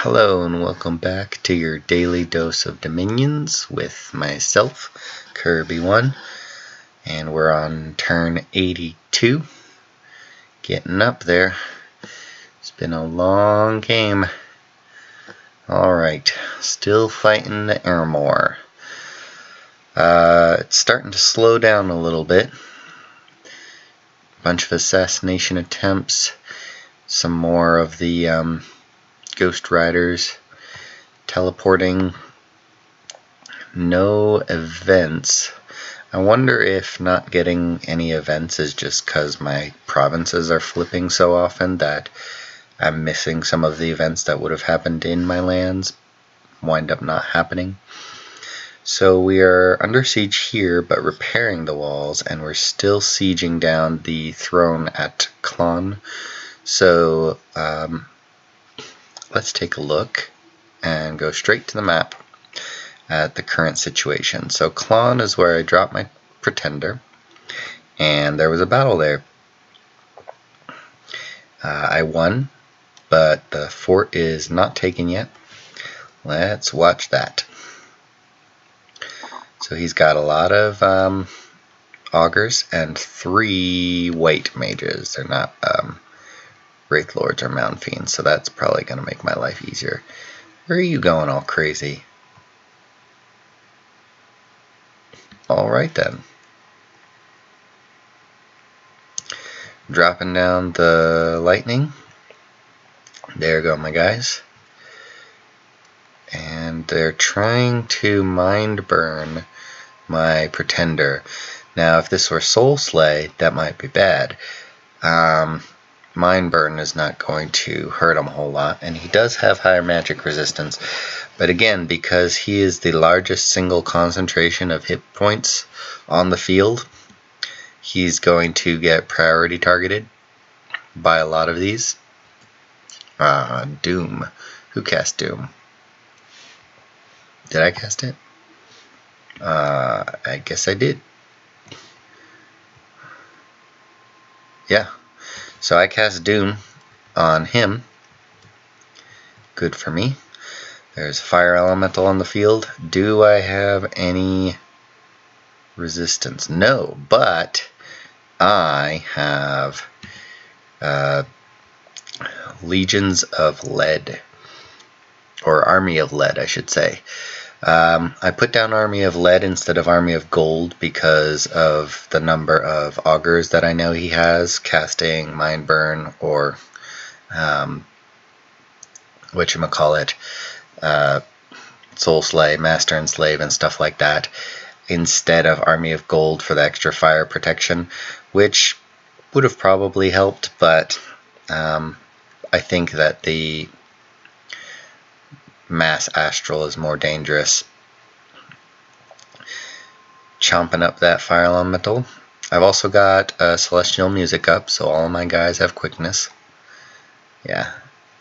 Hello and welcome back to your daily dose of Dominions with myself, kirbyone, and we're on turn 82, getting up there. It's been a long game. Alright, still fighting the Airmore. It's starting to slow down a little bit. Bunch of assassination attempts, some more of the Ghost Riders teleporting. No events. I wonder if not getting any events is just because my provinces are flipping so often that I'm missing some of the events that would have happened in my lands, wind up not happening. So we are under siege here, but repairing the walls, and we're still sieging down the throne at Klon. So let's take a look and go straight to the map at the current situation. So Klon is where I dropped my pretender, and there was a battle there. I won, but the fort is not taken yet. Let's watch that. So he's got a lot of augurs and 3 white mages. They're not Wraith Lords or Mountain Fiends, so that's probably going to make my life easier. Where are you going all crazy? Alright then. Dropping down the lightning. There you go, my guys. And they're trying to mind burn my pretender. Now, if this were Soul Slay, that might be bad. Mind burn is not going to hurt him a whole lot, and he does have higher magic resistance. But again, because he is the largest single concentration of hit points on the field, he's going to get priority targeted by a lot of these. Doom. Who cast Doom? Did I cast it? I guess I did. Yeah. So I cast Doom on him. Good for me. There's Fire Elemental on the field. Do I have any resistance? No, but I have Legions of Lead. Or Army of Lead, I should say. I put down Army of Lead instead of Army of Gold because of the number of augurs that I know he has, casting Mind Burn or whatchamacallit, Soul Slay, Master and Slave and stuff like that, instead of Army of Gold for the extra fire protection, which would have probably helped, but I think that the Mass Astral is more dangerous. Chomping up that Fire Elemental. I've also got Celestial Music up, so all of my guys have quickness. Yeah,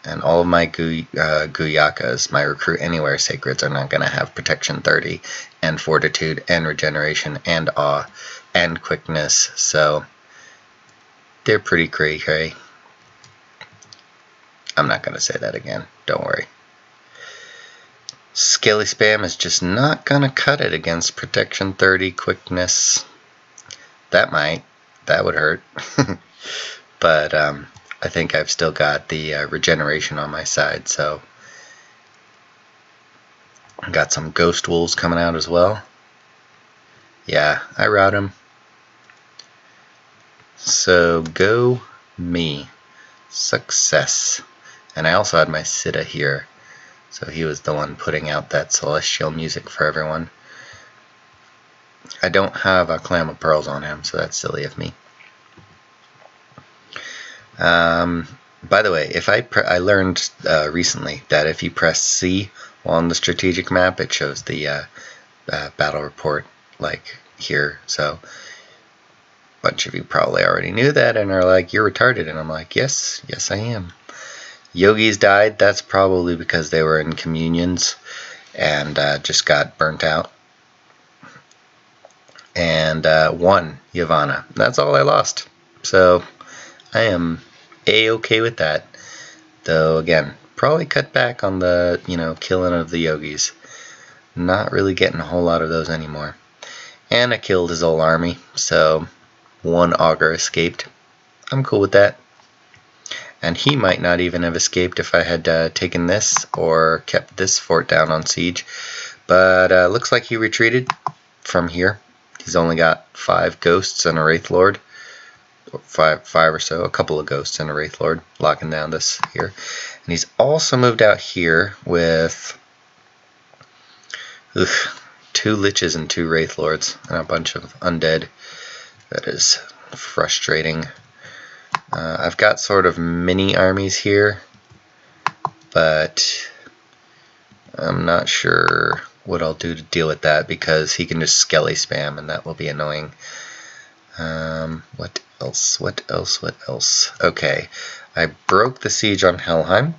and all of my Guyakas, my Recruit Anywhere Sacreds, are not going to have Protection 30 and Fortitude and Regeneration and Awe and Quickness, so they're pretty cray-cray. I'm not going to say that again, don't worry. Scaly Spam is just not going to cut it against Protection 30 Quickness. That might. That would hurt. But I think I've still got the Regeneration on my side, so I got some Ghost Wolves coming out as well. Yeah, I route him. So go me. Success. And I also had my Siddha here. So he was the one putting out that celestial music for everyone. I don't have a Clam of Pearls on him, so that's silly of me. By the way, if I learned recently that if you press C on the strategic map, it shows the battle report, like here. So a bunch of you probably already knew that and are like, "You're retarded," and I'm like, yes, I am. Yogis died. That's probably because they were in communions and just got burnt out. And won Yavanna. That's all I lost. So I am A-okay with that. Though again, probably cut back on the, killing of the yogis. Not really getting a whole lot of those anymore. And I killed his whole army, so one augur escaped. I'm cool with that. And he might not even have escaped if I had taken this or kept this fort down on siege. But looks like he retreated from here. He's only got 5 ghosts and a Wraith Lord. Five or so, a couple of ghosts and a Wraith Lord locking down this here. And he's also moved out here with 2 Liches and 2 Wraith Lords and a bunch of undead. That is frustrating. I've got sort of mini armies here, but I'm not sure what I'll do to deal with that because he can just skelly spam and that will be annoying. What else? Okay, I broke the siege on Helheim.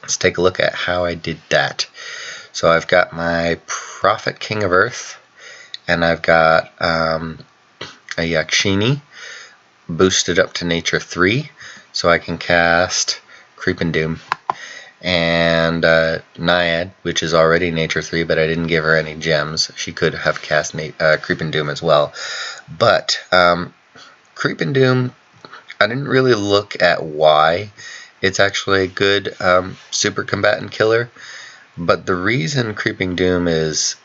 Let's take a look at how I did that. So I've got my Prophet King of Earth, and I've got a Yakshini boosted up to Nature 3, so I can cast Creep and Doom. And Naiad, which is already Nature 3, but I didn't give her any gems. She could have cast Creep and Doom as well. But Creep and Doom, I didn't really look at why it's actually a good super combatant killer. But the reason Creeping Doom is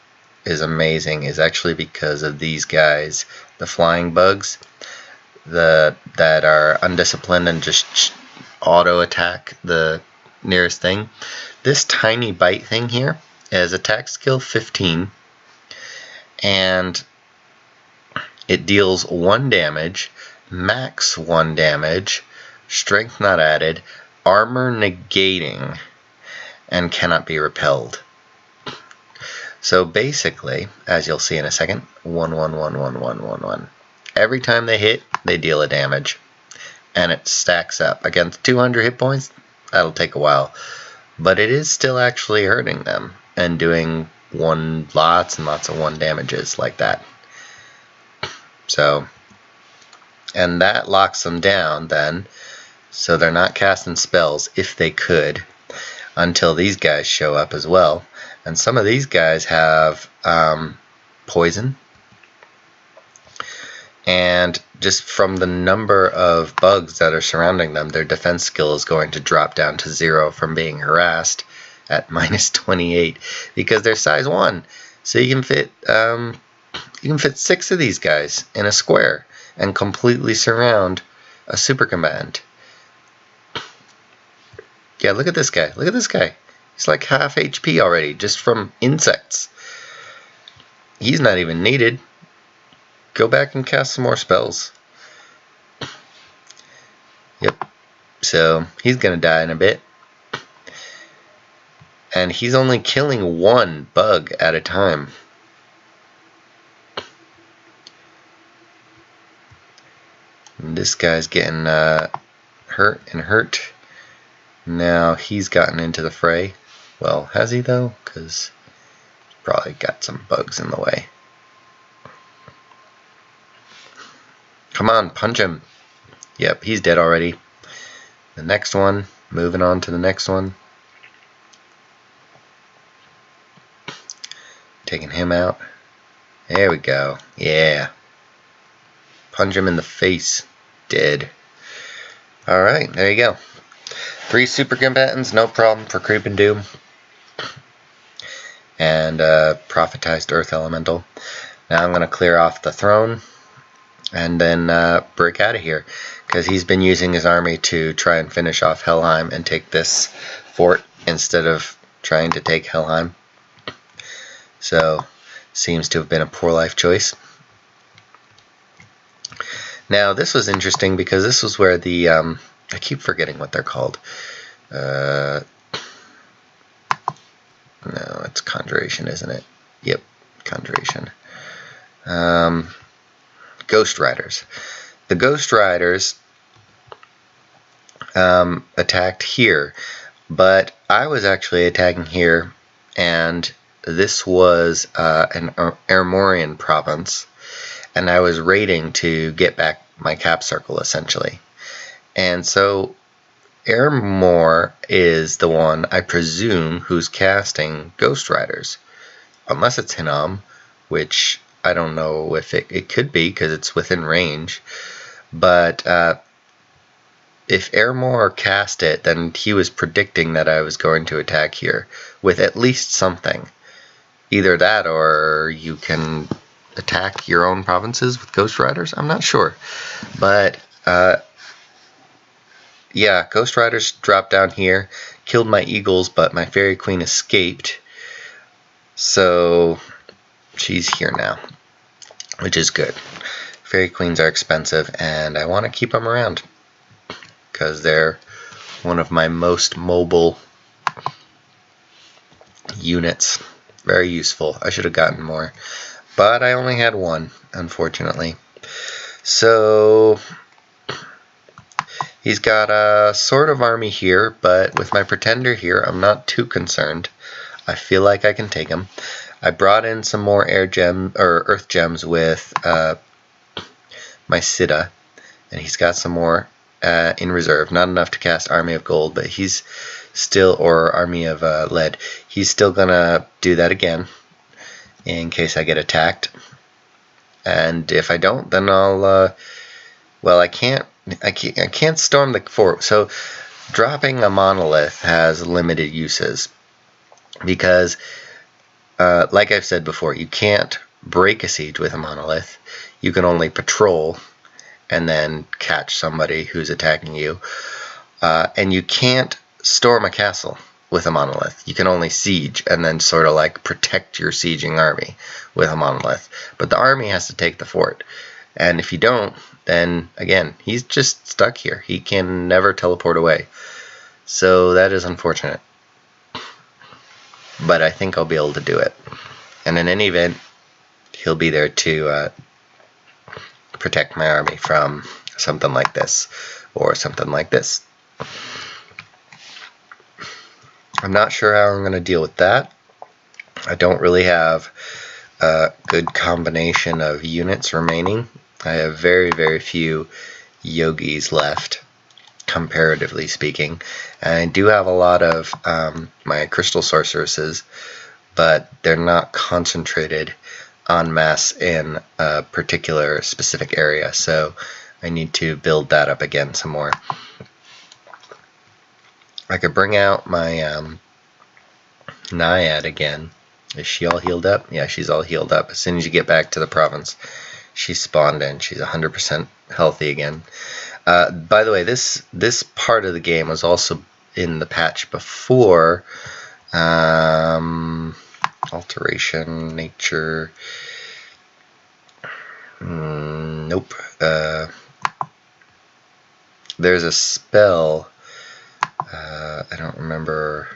amazing is actually because of these guys, the flying bugs that are undisciplined and just auto attack the nearest thing. This tiny bite thing here is attack skill 15, and it deals 1 damage, max 1 damage, strength not added, armor negating, and cannot be repelled. So basically, as you'll see in a second, 1, 1, 1, 1, 1, 1, 1. Every time they hit, they deal a damage, and it stacks up. Against 200 hit points, that'll take a while, but it is still actually hurting them and doing lots and lots of 1 damages like that. So, and that locks them down then, so they're not casting spells if they could until these guys show up as well. And some of these guys have poison, and just from the number of bugs that are surrounding them, their defense skill is going to drop down to 0 from being harassed at minus 28 because they're size 1. So you can fit 6 of these guys in a square and completely surround a super combatant. Yeah, look at this guy. Look at this guy. He's like half HP already just from insects. He's not even needed. Go back and cast some more spells. Yep. So he's going to die in a bit. And he's only killing 1 bug at a time. And this guy's getting hurt. Now he's gotten into the fray. Well, has he though? Because he's probably got some bugs in the way. Come on, punch him. Yep, he's dead already. The next one, moving on to the next one. Taking him out. There we go. Yeah. Punch him in the face. Dead. Alright, there you go. 3 super combatants, no problem for Creep and Doom. And Prophetized Earth Elemental. Now I'm going to clear off the throne and then break out of here, because he's been using his army to try and finish off Helheim and take this fort instead of trying to take Helheim. So, seems to have been a poor life choice. Now, this was interesting because this was where the, I keep forgetting what they're called. No, it's Conjuration, isn't it? Yep, Conjuration. Ghost Riders. The Ghost Riders attacked here, but I was actually attacking here, and this was an Armorian province, and I was raiding to get back my cap circle, essentially. And so Airmore is the one, I presume, who's casting Ghost Riders. Unless it's Hinam, which I don't know if it could be because it's within range. But if Airmore cast it, then he was predicting that I was going to attack here with at least something. Either that or you can attack your own provinces with Ghost Riders. I'm not sure. But yeah, Ghost Riders dropped down here, killed my eagles, but my Fairy Queen escaped. So she's here now, which is good. Fairy Queens are expensive, and I want to keep them around because they're one of my most mobile units. Very useful. I should have gotten more, but I only had one, unfortunately. So he's got a sort of army here, but with my Pretender here, I'm not too concerned. I feel like I can take him. I brought in some more earth gems with my Siddha, and he's got some more in reserve. Not enough to cast Army of Gold, but he's still, or Army of Lead. He's still gonna do that again in case I get attacked. And if I don't, then I'll well, I can't storm the fort. So dropping a monolith has limited uses because like I've said before, you can't break a siege with a monolith. You can only patrol and then catch somebody who's attacking you. And you can't storm a castle with a monolith. You can only siege and then sort of like protect your sieging army with a monolith. But the army has to take the fort. And if you don't, then again, he's just stuck here. He can never teleport away. So that is unfortunate. But I think I'll be able to do it. And in any event, he'll be there to protect my army from something like this or something like this. I'm not sure how I'm going to deal with that. I don't really have a good combination of units remaining. I have very, very few yogis left, comparatively speaking. And I do have a lot of my crystal sorceresses, but they're not concentrated en masse in a particular specific area. So I need to build that up again some more. I could bring out my Naiad again. Is she all healed up? Yeah, she's all healed up. As soon as you get back to the province, she spawned in. She's 100% healthy again. By the way, this part of the game was also in the patch before. Alteration, nature. Nope. There's a spell. I don't remember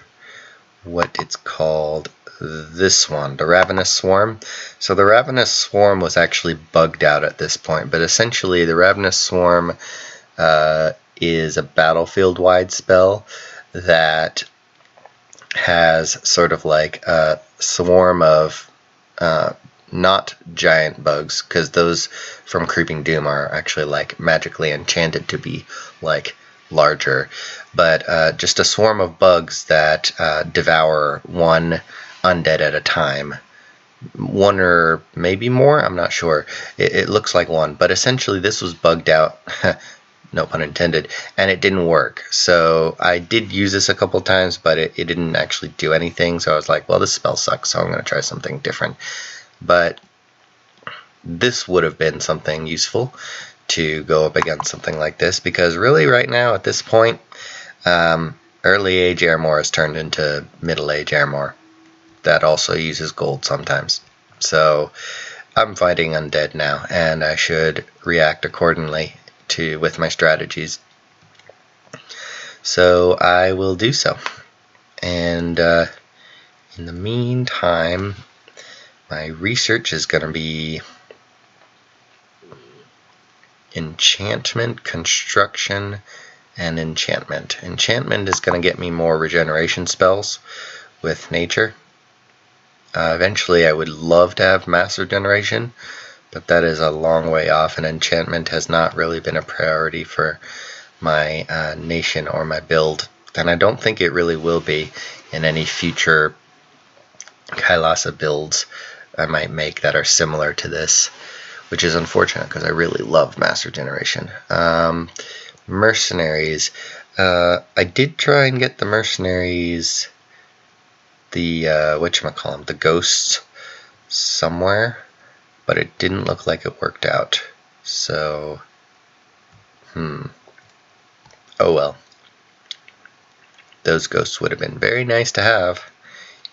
what it's called. This one, the Ravenous Swarm. So the Ravenous Swarm was actually bugged out at this point, but essentially the Ravenous Swarm is a battlefield-wide spell that has sort of like a swarm of not giant bugs, because those from Creeping Doom are actually like magically enchanted to be like larger, but just a swarm of bugs that devour one undead at a time. One or maybe more, I'm not sure. It looks like one, but essentially this was bugged out, no pun intended, and it didn't work. So I did use this a couple times, but it didn't actually do anything. So I was like, well, this spell sucks, so I'm going to try something different. But this would have been something useful to go up against something like this, because really right now at this point, early age Airmore has turned into middle age Airmore. That also uses gold sometimes. So I'm fighting undead now, and I should react accordingly with my strategies. So I will do so. And in the meantime, my research is going to be enchantment, construction, and enchantment. Enchantment is going to get me more regeneration spells with nature. Eventually I would love to have mass regeneration, but that is a long way off, and enchantment has not really been a priority for my nation or my build, and I don't think it really will be in any future Kailasa builds I might make that are similar to this, which is unfortunate because I really love Master Generation. Mercenaries. I did try and get the mercenaries, the whatchamacallem, the ghosts somewhere, but it didn't look like it worked out. So, oh well. Those ghosts would have been very nice to have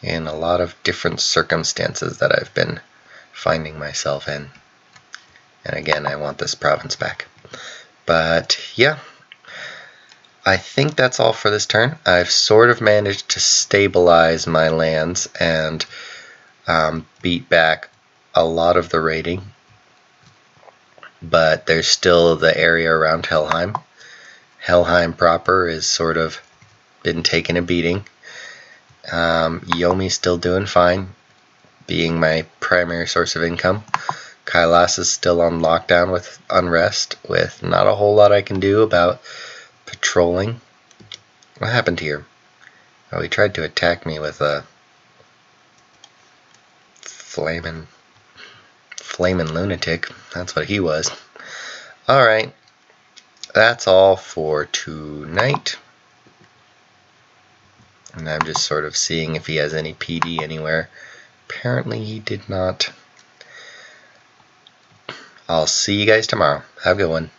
in a lot of different circumstances that I've been finding myself in. And again, I want this province back. But yeah, I think that's all for this turn. I've sort of managed to stabilize my lands and beat back a lot of the raiding. But there's still the area around Helheim. Helheim proper is sort of been taking a beating. Yomi's still doing fine, being my primary source of income. Kailas is still on lockdown with unrest, with not a whole lot I can do about patrolling. What happened here? Oh, he tried to attack me with a flamin' lunatic. That's what he was. Alright, that's all for tonight. And I'm just sort of seeing if he has any PD anywhere. Apparently he did not. I'll see you guys tomorrow. Have a good one.